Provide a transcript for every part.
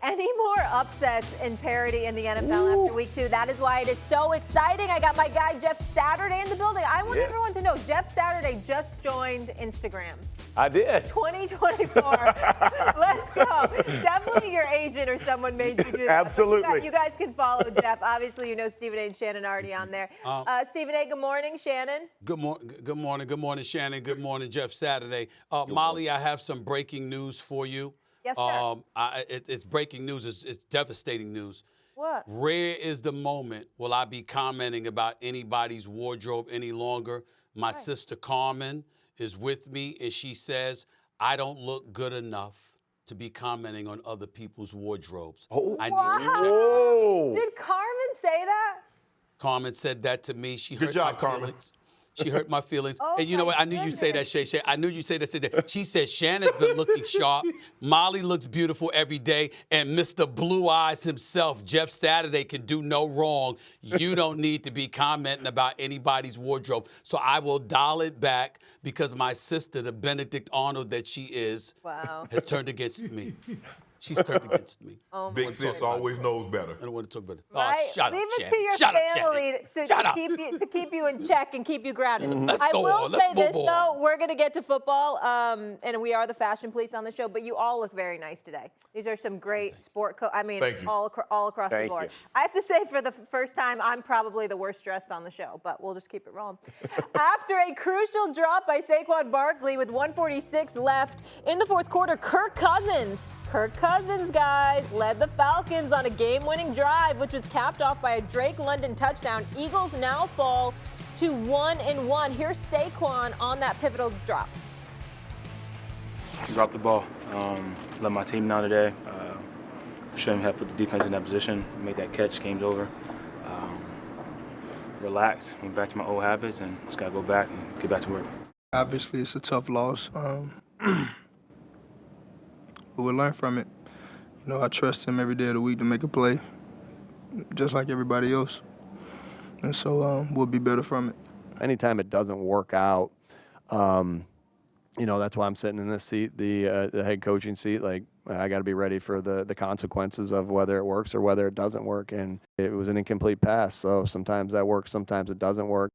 Any more upsets in parity in the NFL after week 2? That is why it is so exciting. I got my guy Jeff Saturday in the building. I want everyone to know Jeff Saturday just joined Instagram. I did. 2024. Let's go. Definitely your agent or someone made you do that. Absolutely. You guys can follow Jeff. Obviously, you know Stephen A. and Shannon are already on there. Stephen A., good morning. Shannon? Good morning. Good morning, Shannon. Good morning, Jeff Saturday. Molly, I have some breaking news for you. Yes, sir. It's breaking news. It's devastating news. What? Rare is the moment will I be commenting about anybody's wardrobe any longer. My sister Carmen is with me, and she says, I don't look good enough to be commenting on other people's wardrobes. I need you to check. Did Carmen say that? Carmen said that to me. She Good hurt job, my Carmen. feelings. She hurt my feelings. Oh, and you know what? I knew you say that, Shay. I knew you say that. She said Shannon's been looking sharp. Molly looks beautiful every day. And Mr. Blue Eyes himself, Jeff Saturday, can do no wrong. You don't need to be commenting about anybody's wardrobe. So I will dial it back because my sister, the Benedict Arnold that she is, has turned against me. She's turned against me. Big sis always knows better. I don't want to talk about it. Right? Oh, shut Leave up, it to your family to keep you in check and keep you grounded. I will say this, though. We're going to get to football, and we are the fashion police on the show, but you all look very nice today. These are some great sport all across the board. I have to say, for the first time, I'm probably the worst dressed on the show, but we'll just keep it rolling. After a crucial drop by Saquon Barkley with 1:46 left in the fourth quarter, Kirk Cousins, guys, led the Falcons on a game-winning drive, which was capped off by a Drake London touchdown. Eagles now fall to 1-1. Here's Saquon on that pivotal drop. Dropped the ball. Let my team down today. Shouldn't have put the defense in that position. Made that catch. Game's over. Relax. Went back to my old habits and just got to go back and get back to work. Obviously, it's a tough loss. We'll learn from it. You know, I trust him every day of the week to make a play, just like everybody else. And so we'll be better from it. Anytime it doesn't work out, you know, that's why I'm sitting in this seat, the head coaching seat. Like, I got to be ready for the consequences of whether it works or whether it doesn't work. And it was an incomplete pass, so sometimes that works, sometimes it doesn't work.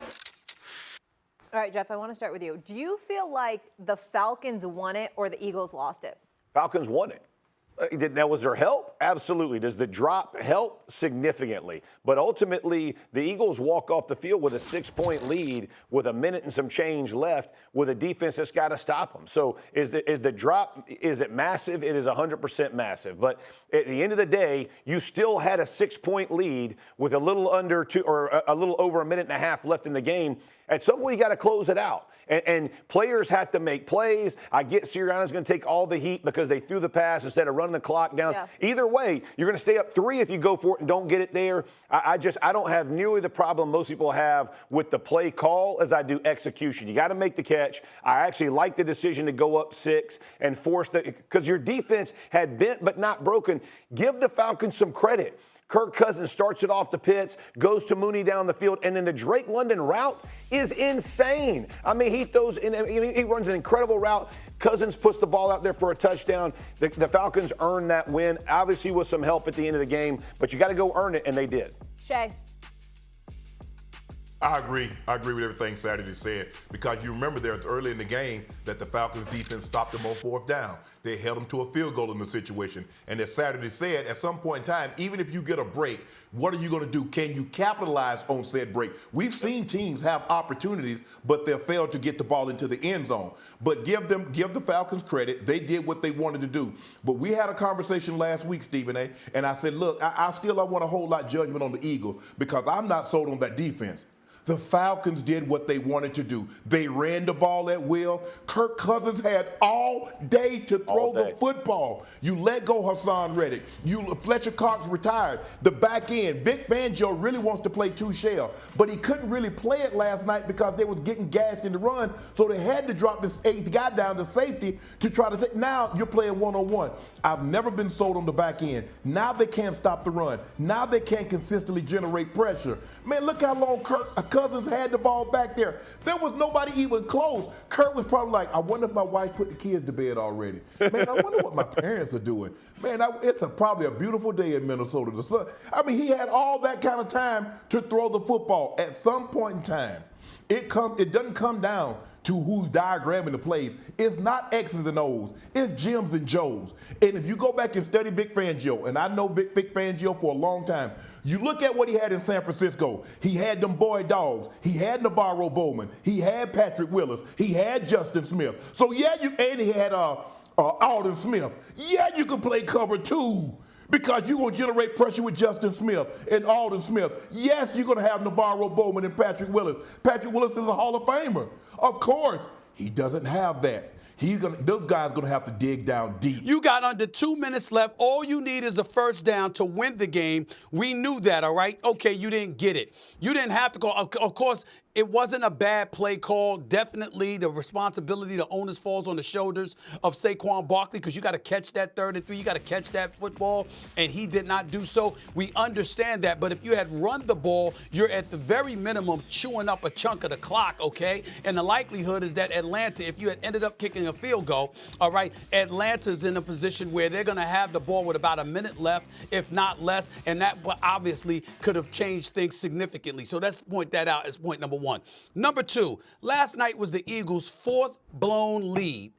All right, Jeff, I want to start with you. Do you feel like the Falcons won it or the Eagles lost it? Falcons won it. Now, was there help? Absolutely. Does the drop help? Significantly. But ultimately, the Eagles walk off the field with a 6-point lead with a minute and some change left with a defense that's got to stop them. So is the drop, is it massive? It is 100% massive. But at the end of the day, you still had a 6-point lead with a little under two or a little over a minute and a half left in the game. At some point, you got to close it out. And players have to make plays. I get Sirianni's going to take all the heat because they threw the pass instead of running the clock down. Yeah. Either way, you're going to stay up 3 if you go for it and don't get it there. I don't have nearly the problem most people have with the play call as I do execution. You got to make the catch. I actually like the decision to go up 6 and force because your defense had bent but not broken. Give the Falcons some credit. Kirk Cousins starts it off the pits, goes to Mooney down the field, and then the Drake London route is insane. I mean, he runs an incredible route. Cousins puts the ball out there for a touchdown. The Falcons earned that win, obviously with some help at the end of the game, but you got to go earn it, and they did. Shay. I agree with everything Saturday said because you remember there early in the game that the Falcons defense stopped them on 4th down. They held them to a field goal in the situation. And as Saturday said, at some point in time, even if you get a break, what are you going to do? Can you capitalize on said break? We've seen teams have opportunities, but they've failed to get the ball into the end zone. But give the Falcons credit. They did what they wanted to do. But we had a conversation last week, Stephen A., and I said, look, I want to hold out judgment on the Eagles because I'm not sold on that defense. The Falcons did what they wanted to do. They ran the ball at will. Kirk Cousins had all day to throw the football. You let go Hassan Reddick. Fletcher Cox retired. The back end, Vic Fangio really wants to play 2 shell, but he couldn't really play it last night because they was getting gassed in the run, so they had to drop this 8th guy down to safety to try to think. Now you're playing 1-on-1. I've never been sold on the back end. Now they can't stop the run. Now they can't consistently generate pressure. Man, look how long Cousins had the ball back there. There was nobody even close. Kurt was probably like, I wonder if my wife put the kids to bed already. Man, I wonder what my parents are doing. Man, it's probably a beautiful day in Minnesota. The sun, I mean, he had all that kind of time to throw the football. At some point in time, it doesn't come down to who's diagramming the plays. It's not X's and O's. It's Jims and Joes. And if you go back and study Vic Fangio, and I know Vic Fangio for a long time, you look at what he had in San Francisco. He had them boy dogs. He had Navarro Bowman. He had Patrick Willis. He had Justin Smith. So yeah, and he had Alden Smith. Yeah, you can play cover two, because you're going to generate pressure with Justin Smith and Alden Smith. Yes, you're going to have Navarro Bowman and Patrick Willis. Patrick Willis is a Hall of Famer. Of course, he doesn't have that. Those guys are going to have to dig down deep. You got under 2 minutes left. All you need is a first down to win the game. We knew that, all right? Okay, you didn't get it. You didn't have to call. Of course, it wasn't a bad play call. Definitely the responsibility, the onus falls on the shoulders of Saquon Barkley, because you got to catch that 3rd and 3. You got to catch that football, and he did not do so. We understand that. But if you had run the ball, you're at the very minimum chewing up a chunk of the clock, okay? And the likelihood is that Atlanta, if you had ended up kicking a field goal, all right, Atlanta's in a position where they're going to have the ball with about a minute left, if not less, and that obviously could have changed things significantly. So let's point that out as point number 1. Number 2, last night was the Eagles' 4th blown lead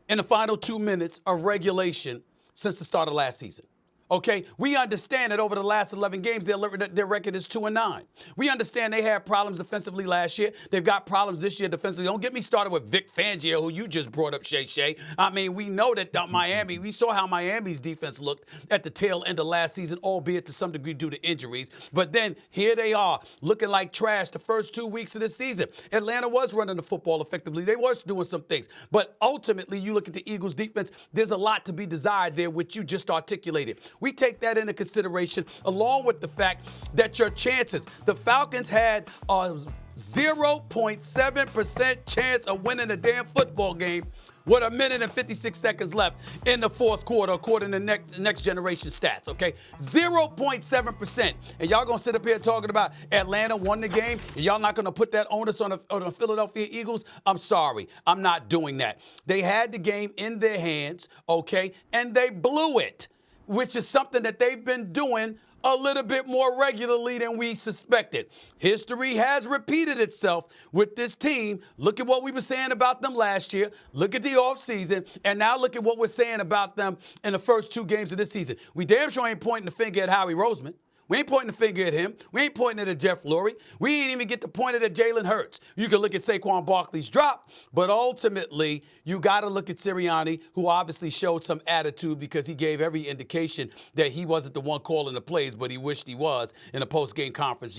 in the final 2 minutes of regulation since the start of last season. Okay, we understand that over the last 11 games, their record is 2-9. We understand they had problems defensively last year. They've got problems this year defensively. Don't get me started with Vic Fangio, who you just brought up, Shay. I mean, we know that Miami, we saw how Miami's defense looked at the tail end of last season, albeit to some degree due to injuries. But then here they are, looking like trash the first 2 weeks of the season. Atlanta was running the football effectively. They were doing some things. But ultimately, you look at the Eagles' defense, there's a lot to be desired there, which you just articulated. We take that into consideration, along with the fact that your chances, the Falcons had a 0.7% chance of winning a damn football game with 1 minute and 56 seconds left in the 4th quarter, according to next generation stats, okay? 0.7%. And y'all gonna sit up here talking about Atlanta won the game, and y'all not gonna put that onus on the Philadelphia Eagles? I'm sorry, I'm not doing that. They had the game in their hands, okay, and they blew it, which is something that they've been doing a little bit more regularly than we suspected. History has repeated itself with this team. Look at what we were saying about them last year. Look at the offseason. And now look at what we're saying about them in the first 2 games of this season. We damn sure ain't pointing the finger at Howie Roseman. We ain't pointing the finger at him. We ain't pointing it at Jeff Lurie. We ain't even get to point it at Jalen Hurts. You can look at Saquon Barkley's drop, but ultimately, you got to look at Sirianni, who obviously showed some attitude because he gave every indication that he wasn't the one calling the plays, but he wished he was in a post-game conference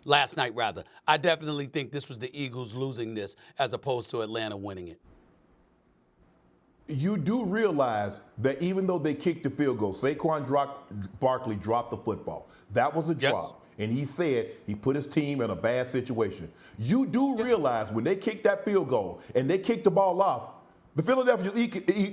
last night. I definitely think this was the Eagles losing this as opposed to Atlanta winning it. You do realize that even though they kicked the field goal, Saquon Barkley dropped the football. That was a drop. Yes. And he said he put his team in a bad situation. You do realize when they kicked that field goal and they kicked the ball off, the Philadelphia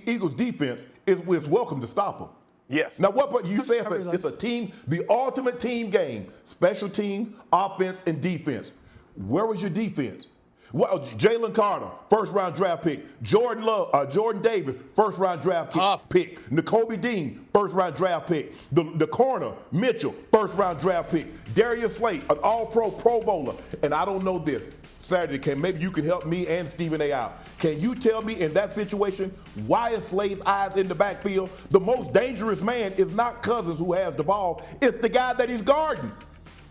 Eagles defense is welcome to stop them. Yes. Now, what you say it's a team, the ultimate team game, special teams, offense, and defense. Where was your defense? Well, Jalen Carter, first-round draft pick. Jordan Davis, first-round draft pick. N'Kobe Dean, first-round draft pick. The corner, Mitchell, first-round draft pick. Darius Slate, an all-pro Pro Bowler. And I don't know this. Saturday, maybe you can help me and Stephen A. out. Can you tell me in that situation, why is Slade's eyes in the backfield? The most dangerous man is not Cousins who has the ball. It's the guy that he's guarding.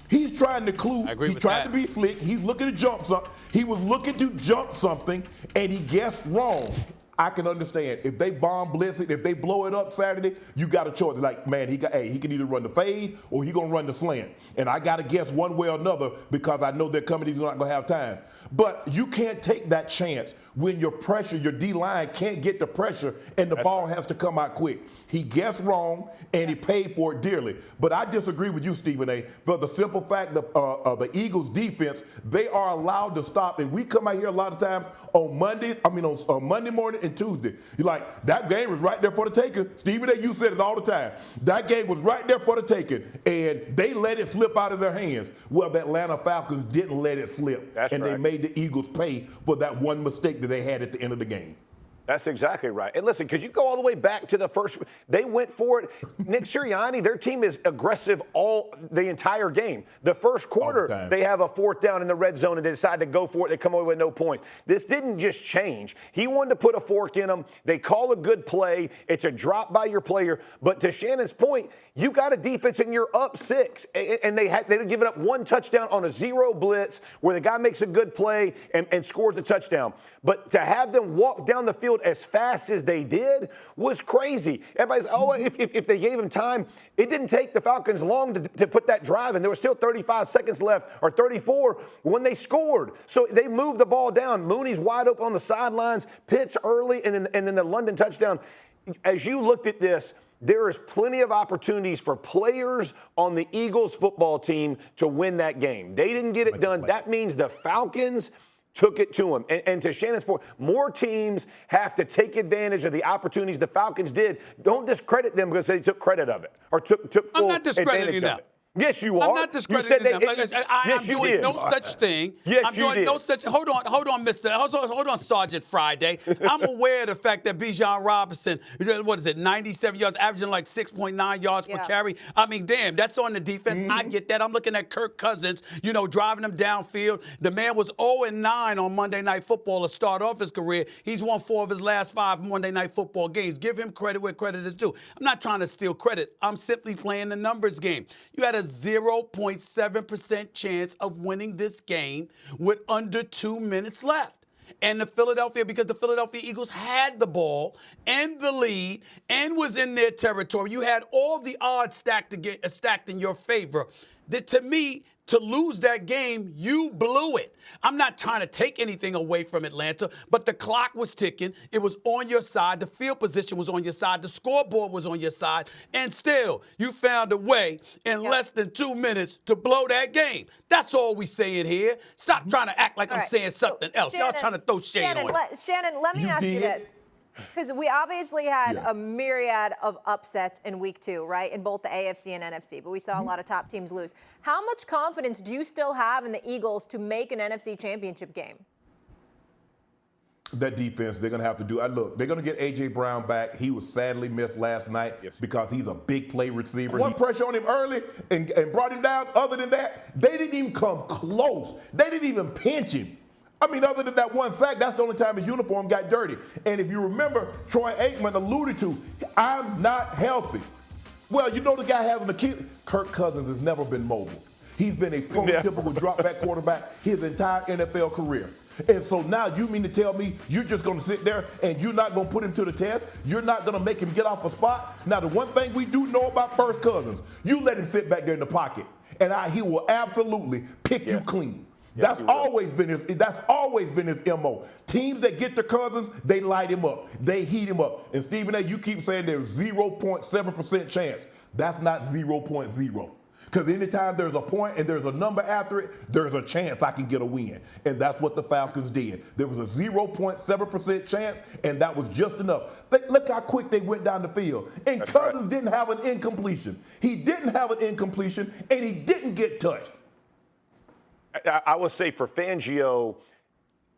He's trying to He's trying to be slick. He's looking to jump something. He was looking to jump something, and he guessed wrong. I can understand. If they bomb blitz it, if they blow it up Saturday, you got a choice. Like, man, he can either run the fade or he going to run the slant. And I got to guess one way or another because I know they're coming. He's not going to have time. But you can't take that chance when your D-line can't get the pressure and the ball has to come out quick. He guessed wrong, and he paid for it dearly. But I disagree with you, Stephen A., for the simple fact that the Eagles' defense, they are allowed to stop. And we come out here a lot of times on Monday morning and Tuesday. You're like, that game was right there for the taking. Stephen A., you said it all the time. That game was right there for the taking, and they let it slip out of their hands. Well, the Atlanta Falcons didn't let it slip. And they made the Eagles pay for that one mistake that they had at the end of the game. That's exactly right. And listen, because you go all the way back to the first, they went for it. Nick Sirianni, their team is aggressive the entire game. The first quarter, they have a fourth down in the red zone and they decide to go for it. They come away with no points. This didn't just change. He wanted to put a fork in them. They call a good play. It's a drop by your player. But to Shannon's point, you got a defense and you're up 6. And they'd given up one touchdown on a 0 blitz where the guy makes a good play and scores a touchdown. But to have them walk down the field as fast as they did was crazy. Everybody's, if they gave him time, it didn't take the Falcons long to put that drive in. There was still 35 seconds left, or 34, when they scored. So they moved the ball down. Mooney's wide open on the sidelines, Pitts early, and then the London touchdown. As you looked at this, there is plenty of opportunities for players on the Eagles football team to win that game. They didn't get it done. That means the Falcons took it to him. And to Shannon's point, more teams have to take advantage of the opportunities the Falcons did. Don't discredit them because they took credit of it or took full I'm not discrediting them. Yes, you are. I'm not discrediting them. I'm doing no such thing. Yes, I'm doing no such. Hold on, hold on, Sergeant Friday. I'm aware of the fact that Bijan Robinson, 97 yards, averaging like 6.9 yards per carry. I mean, damn, that's on the defense. I get that. I'm looking at Kirk Cousins, driving them downfield. The man was 0-9 on Monday Night Football to start off his career. He's won 4 of his last 5 Monday Night Football games. Give him credit where credit is due. I'm not trying to steal credit. I'm simply playing the numbers game. You had a 0.7% chance of winning this game with under 2 minutes left. And because the Philadelphia Eagles had the ball and the lead and was in their territory, you had all the odds stacked in your favor. To me, to lose that game, you blew it. I'm not trying to take anything away from Atlanta, but the clock was ticking. It was on your side. The field position was on your side. The scoreboard was on your side. And still, you found a way in less than 2 minutes to blow that game. That's all we saying here. Stop trying to act like I'm saying something else. Shannon, y'all trying to throw shade on it. Shannon, let me ask you this. Because we obviously had a myriad of upsets in week 2, right, in both the AFC and NFC, but we saw a lot of top teams lose. How much confidence do you still have in the Eagles to make an NFC Championship game? That defense, they're going to have to do. Look, they're going to get A.J. Brown back. He was sadly missed last night because he's a big play receiver. One pressure on him early and brought him down. Other than that, they didn't even come close. They didn't even pinch him. I mean, other than that one sack, that's the only time his uniform got dirty. And if you remember, Troy Aikman alluded to, I'm not healthy. Well, the guy has an Achilles. Kirk Cousins has never been mobile. He's been a prototypical drop-back quarterback his entire NFL career. And so now you mean to tell me you're just going to sit there and you're not going to put him to the test? You're not going to make him get off a spot? Now, the one thing we do know about First Cousins, you let him sit back there in the pocket, and he will absolutely pick you clean. That's always been his MO. Teams that get to Cousins, they light him up. They heat him up. And Stephen A., you keep saying there's 0.7% chance. That's not 0.0. Because anytime there's a point and there's a number after it, there's a chance I can get a win. And that's what the Falcons did. There was a 0.7% chance, and that was just enough. Look how quick they went down the field. And Cousins didn't have an incompletion. He didn't have an incompletion, and he didn't get touched. I will say for Fangio,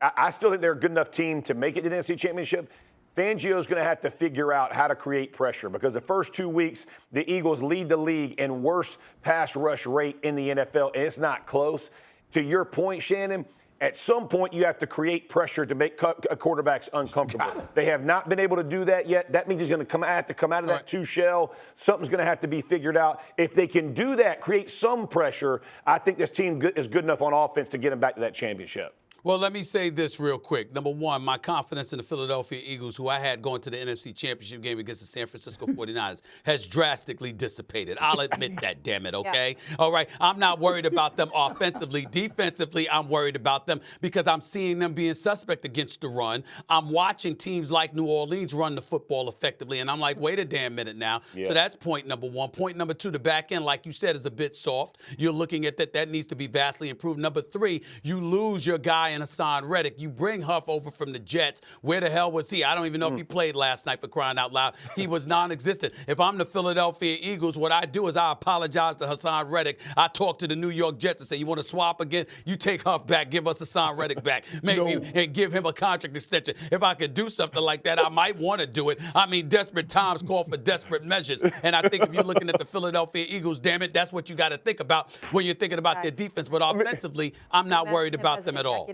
I still think they're a good enough team to make it to the NFC Championship. Fangio's going to have to figure out how to create pressure because the first 2 weeks, the Eagles lead the league in worst pass rush rate in the NFL, and it's not close. To your point, Shannon, at some point you have to create pressure to make quarterbacks uncomfortable. They have not been able to do that yet. That means he's going to have to come out of that 2 shell. Something's going to have to be figured out. If they can do that, create some pressure, I think this team is good enough on offense to get them back to that championship. Well, let me say this real quick. Number one, my confidence in the Philadelphia Eagles, who I had going to the NFC Championship game against the San Francisco 49ers, has drastically dissipated. I'll admit that, damn it, okay? Yeah. All right, I'm not worried about them offensively. Defensively, I'm worried about them because I'm seeing them being suspect against the run. I'm watching teams like New Orleans run the football effectively, and I'm like, wait a damn minute now. Yeah. So that's point number one. Point number two, the back end, like you said, is a bit soft. You're looking at that. That needs to be vastly improved. Number three, you lose your guy in Hassan Reddick. You bring Huff over from the Jets. Where the hell was he? I don't even know if he played last night, for crying out loud. He was non-existent. If I'm the Philadelphia Eagles, what I do is I apologize to Hassan Reddick. I talk to the New York Jets and say, you want to swap again? You take Huff back. Give us Hassan Reddick back. Maybe and give him a contract extension. If I could do something like that, I might want to do it. I mean, desperate times call for desperate measures. And I think if you're looking at the Philadelphia Eagles, damn it, that's what you got to think about when you're thinking about their defense. But offensively, I'm not worried about them at all.